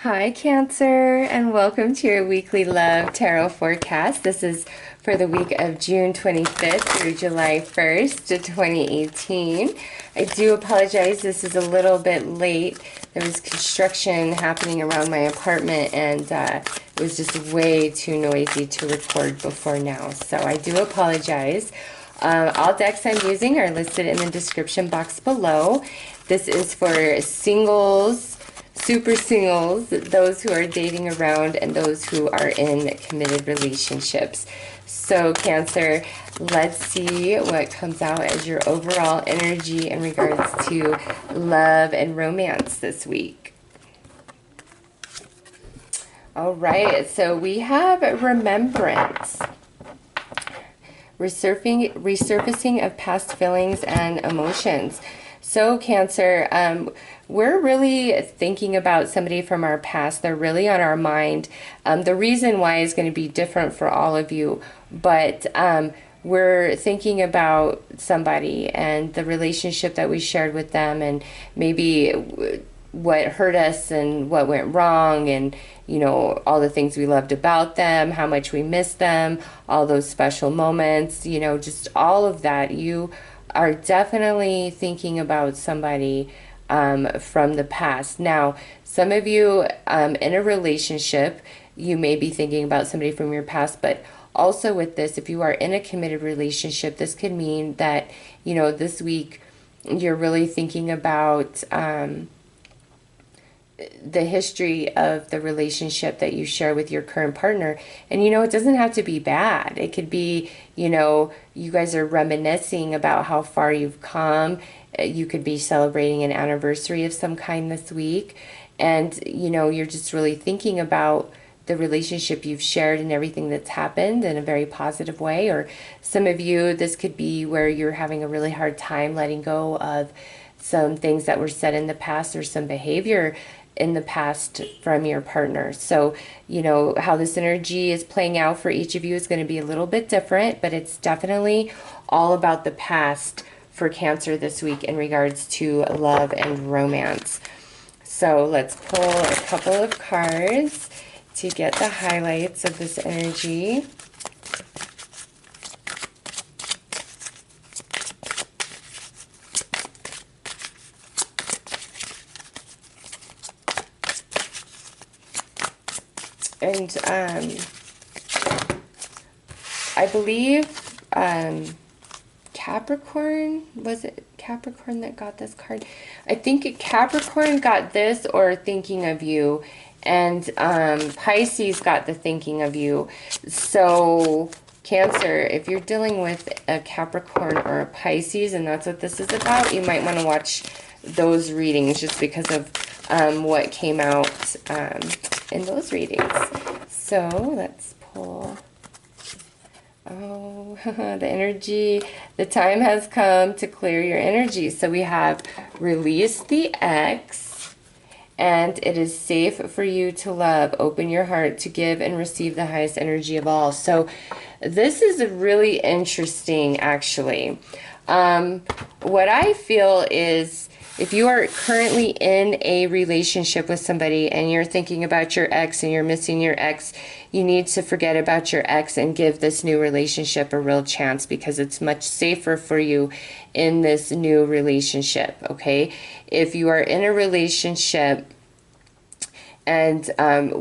Hi, Cancer, and welcome to your weekly love tarot forecast. This is for the week of June 25th through July 1st, 2018. I do apologize, this is a little bit late. There was construction happening around my apartment, and it was just way too noisy to record before now, so I do apologize. All decks I'm using are listed in the description box below. This is for singles, super singles, those who are dating around, and those who are in committed relationships. So Cancer, let's see what comes out as your overall energy in regards to love and romance this week. All right, so we have remembrance, resurfacing of past feelings and emotions. So Cancer, we're really thinking about somebody from our past. They're really on our mind. The reason why is going to be different for all of you, but we're thinking about somebody and the relationship that we shared with them, and maybe what hurt us and what went wrong, and you know, all the things we loved about them, how much we missed them, all those special moments, you know, just all of that. You are definitely thinking about somebody from the past. Now, some of you in a relationship, you may be thinking about somebody from your past, but also with this, if you are in a committed relationship, this could mean that, you know, this week you're really thinking about the history of the relationship that you share with your current partner. And you know, it doesn't have to be bad. It could be, you know, you guys are reminiscing about how far you've come. You could be celebrating an anniversary of some kind this week, and you know, you're just really thinking about the relationship you've shared and everything that's happened in a very positive way. Or some of you, this could be where you're having a really hard time letting go of some things that were said in the past, or some behavior in the past from your partner. So, you know, how this energy is playing out for each of you is going to be a little bit different, but it's definitely all about the past for Cancer this week in regards to love and romance. So let's pull a couple of cards to get the highlights of this energy. And I believe Capricorn, was it Capricorn that got this card? I think Capricorn got this, or thinking of you, and Pisces got the thinking of you. So Cancer, if you're dealing with a Capricorn or a Pisces, and that's what this is about, you might want to watch those readings, just because of what came out in those readings. So let's pull. Oh, the energy, the time has come to clear your energy. So we have release the X, and it is safe for you to love. Open your heart to give and receive the highest energy of all. So this is really interesting, actually. What I feel is, if you are currently in a relationship with somebody and you're thinking about your ex and you're missing your ex, you need to forget about your ex and give this new relationship a real chance, because it's much safer for you in this new relationship, okay? If you are in a relationship and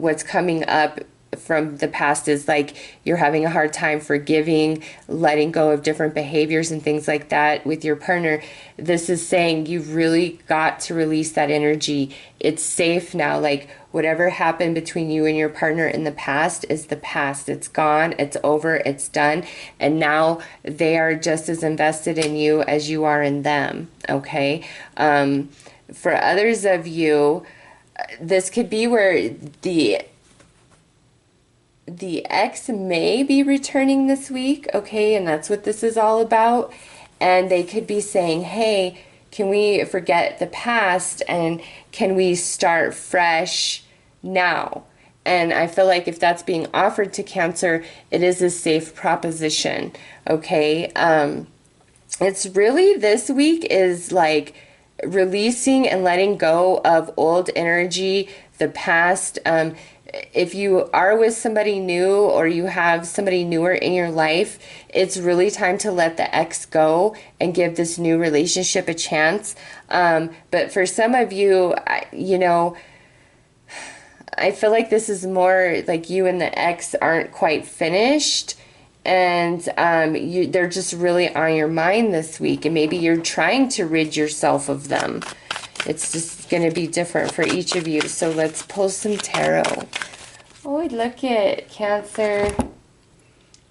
what's coming up from the past is like you're having a hard time forgiving, letting go of different behaviors and things like that with your partner, this is saying you've really got to release that energy. It's safe now. Like, whatever happened between you and your partner in the past is the past. It's gone, it's over, it's done, and now they are just as invested in you as you are in them, okay? For others of you, this could be where the ex may be returning this week, okay? And that's what this is all about. And they could be saying, hey, can we forget the past and can we start fresh now? And I feel like if that's being offered to Cancer, it is a safe proposition, okay? It's really, this week is like releasing and letting go of old energy, the past. If you are with somebody new or you have somebody newer in your life, it's really time to let the ex go and give this new relationship a chance. But for some of you, you know, I feel like this is more like you and the ex aren't quite finished, and they're just really on your mind this week, and maybe you're trying to rid yourself of them. It's just going to be different for each of you. So let's pull some tarot. Oh, look at Cancer.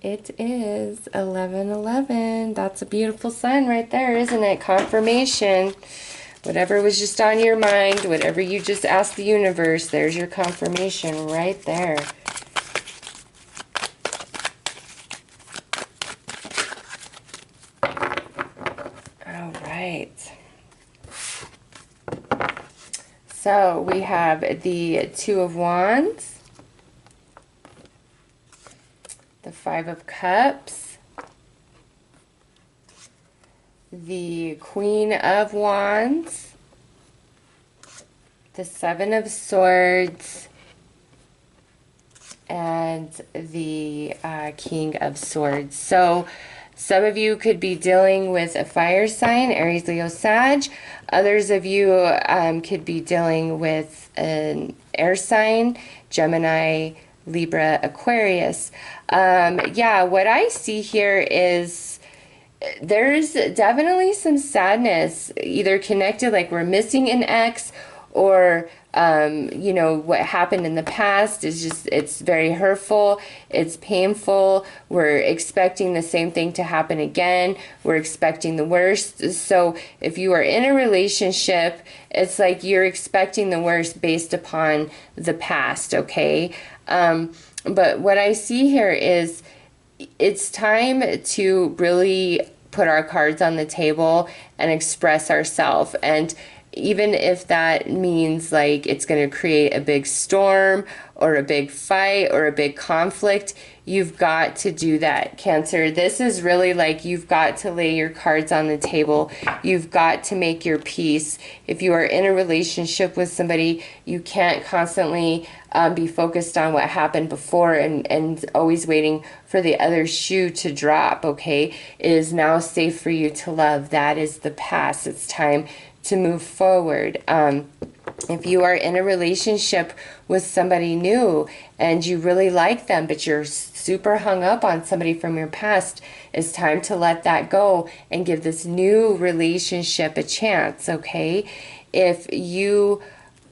It is 11/11. That's a beautiful sign right there, isn't it? Confirmation. Whatever was just on your mind, whatever you just asked the universe, there's your confirmation right there. All right. So we have the Two of Wands, the Five of Cups, the Queen of Wands, the Seven of Swords, and the King of Swords. So some of you could be dealing with a fire sign, Aries, Leo, Sag. Others of you could be dealing with an air sign, Gemini, Libra, Aquarius. Yeah, what I see here is there's definitely some sadness, either connected, like we're missing an ex, or you know, what happened in the past is just, it's very hurtful, it's painful, we're expecting the same thing to happen again, we're expecting the worst. So if you are in a relationship, it's like you're expecting the worst based upon the past, okay? But what I see here is it's time to really put our cards on the table and express ourselves. And even if that means like it's going to create a big storm or a big fight or a big conflict, you've got to do that, Cancer. This is really like you've got to lay your cards on the table. You've got to make your peace. If you are in a relationship with somebody, you can't constantly be focused on what happened before and always waiting for the other shoe to drop, okay? It is now safe for you to love. That is the past. It's time to move forward. If you are in a relationship with somebody new and you really like them, but you're super hung up on somebody from your past, it's time to let that go and give this new relationship a chance, okay? If you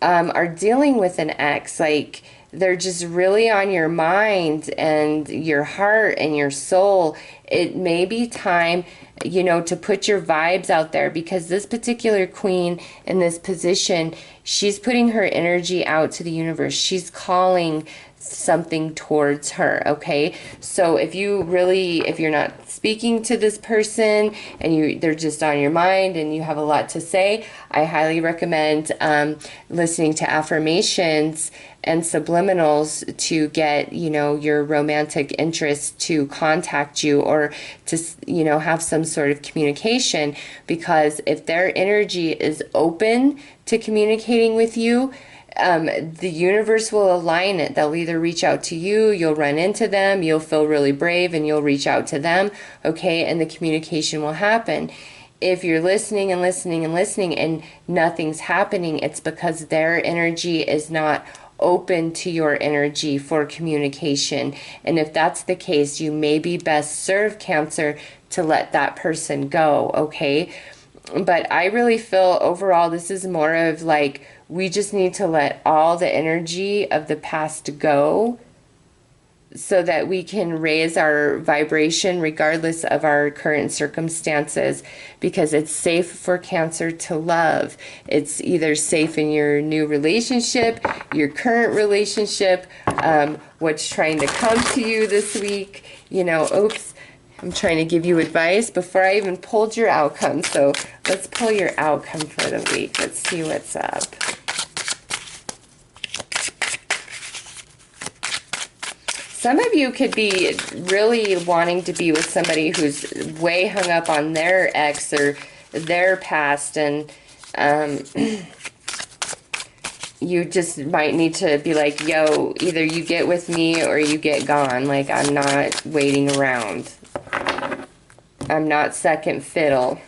are dealing with an ex, like they're just really on your mind and your heart and your soul, it may be time, you know, to put your vibes out there, because this particular queen in this position, she's putting her energy out to the universe. She's calling something towards her, okay? So if you're not speaking to this person and they're just on your mind and you have a lot to say, I highly recommend listening to affirmations and subliminals to get, you know, your romantic interest to contact you or to, you know, have some sort of communication. Because if their energy is open to communicating with you, the universe will align it. They'll either reach out to you, you'll run into them, you'll feel really brave and you'll reach out to them, okay, and the communication will happen. If you're listening and listening and listening and nothing's happening, it's because their energy is not open to your energy for communication. And if that's the case, you may be best served, Cancer, to let that person go, okay? But I really feel overall this is more of like, we just need to let all the energy of the past go so that we can raise our vibration regardless of our current circumstances, because it's safe for Cancer to love. It's either safe in your new relationship, your current relationship, what's trying to come to you this week. You know, oops, I'm trying to give you advice before I even pulled your outcome. So let's pull your outcome for the week. Let's see what's up. Some of you could be really wanting to be with somebody who's way hung up on their ex or their past, and you just might need to be like, yo, either you get with me or you get gone. Like, I'm not waiting around. I'm not second fiddle.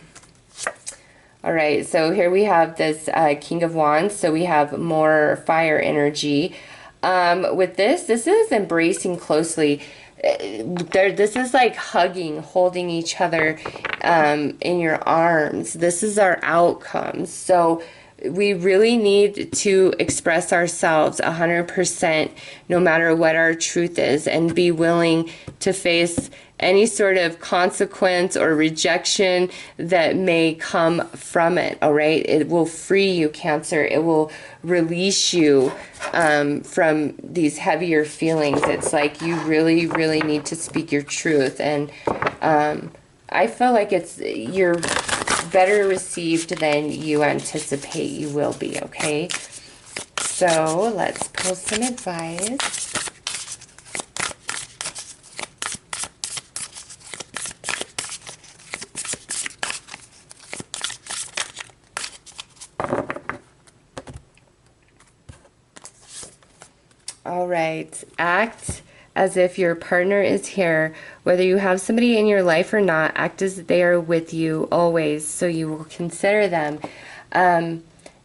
All right, so here we have this King of Wands. So we have more fire energy. With this is embracing closely. This is like hugging, holding each other in your arms. This is our outcomes. So we really need to express ourselves 100% no matter what our truth is, and be willing to face any sort of consequence or rejection that may come from it. All right, it will free you, Cancer. It will release you from these heavier feelings. It's like you really, really need to speak your truth, and I feel like you're better received than you anticipate you will be. Okay, so let's pull some advice. All right, act as if your partner is here. Whether you have somebody in your life or not, act as they are with you always, so you will consider them.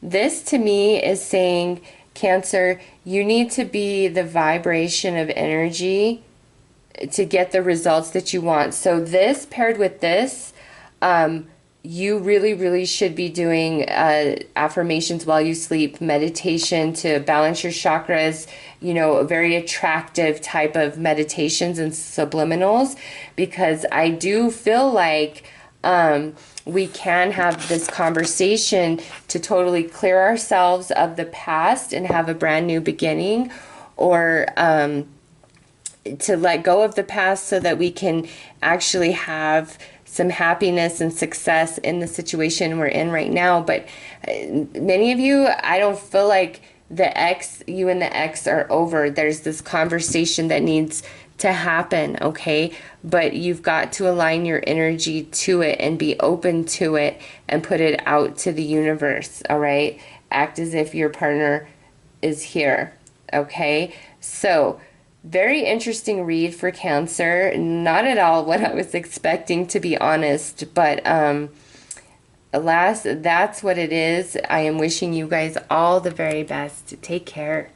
This to me is saying, Cancer, you need to be the vibration of energy to get the results that you want. So this paired with this, you really, really should be doing affirmations while you sleep, meditation to balance your chakras, you know, very attractive type of meditations and subliminals, because I do feel like we can have this conversation to totally clear ourselves of the past and have a brand new beginning, or to let go of the past so that we can actually have some happiness and success in the situation we're in right now. But many of you, I don't feel like you and the ex are over. There's this conversation that needs to happen, okay? But you've got to align your energy to it and be open to it and put it out to the universe, all right? Act as if your partner is here, okay? So, very interesting read for Cancer. Not at all what I was expecting, to be honest, but alas, that's what it is. I am wishing you guys all the very best. Take care.